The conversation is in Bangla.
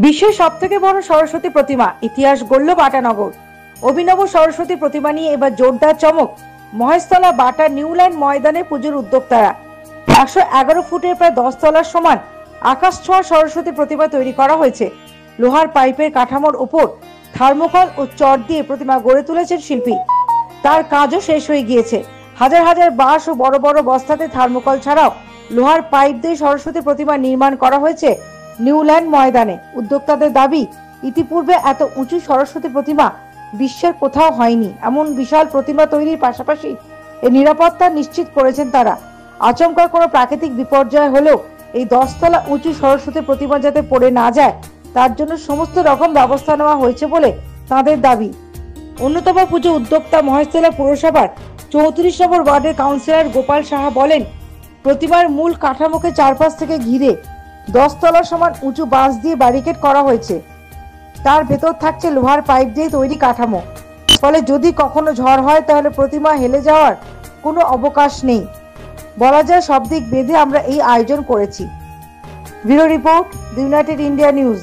বিশ্বের সবথেকে বড় সরস্বতী প্রতিমা ইতিহাস গড়ল বাটানগর। অভিনব সরস্বতী প্রতিমা নিয়ে এবার জোরদার চমক মহেশতলা বাটা নিউল্যান্ড ময়দানে পুজোর উদ্যোক্তারা। 111 ফুটের প্রায় 10 তলার সমান আকাশ ছোঁয়া সরস্বতী প্রতিমা তৈরি করা হয়েছে। লোহার পাইপের কাঠামোর উপর থার্মোকল ও চট দিয়ে প্রতিমা গড়ে তুলেছেন শিল্পী। তার কাজও শেষ হয়ে গিয়েছে। হাজার হাজার বাঁশ ও বড় বড় বস্তাতে থার্মোকল ছাড়াও লোহার পাইপ দিয়ে সরস্বতী প্রতিমা নির্মাণ করা হয়েছে নিউল্যান্ড ময়দানে। উদ্যোক্তাদের দাবি, ইতিপূর্বে এত উঁচু সরস্বতী প্রতিমা বিশ্বের কোথাও হয়নি। এমন বিশাল প্রতিমা তৈরির পাশাপাশি এর নিরাপত্তা নিশ্চিত করেছেন তারা। আচমকা কোনো প্রাকৃতিক বিপর্যয় হলেও এই 10 তলা উঁচু সরস্বতী প্রতিমা যাতে পড়ে না যায় তার জন্য সমস্ত রকম ব্যবস্থা নেওয়া হয়েছে বলে তাদের দাবি। অন্যতম পুজো উদ্যোক্তা মহেশতলা পুরসভার 34 নম্বর ওয়ার্ডের কাউন্সিলর গোপাল সাহা বলেন, প্রতিমার মূল কাঠামোকে চারপাশ থেকে ঘিরে 10 তলার সমান উঁচু বাঁশ দিয়ে ব্যারিকেড করা হয়েছে। তার ভেতর থাকছে লোহার পাইপ দিয়ে তৈরি কাঠামো। ফলে যদি কখনো ঝড় হয় তাহলে প্রতিমা হেলে যাওয়ার কোনো অবকাশ নেই। বলা যায় সব দিক বেঁধে আমরা এই আয়োজন করেছি। Bureau report, the United India news.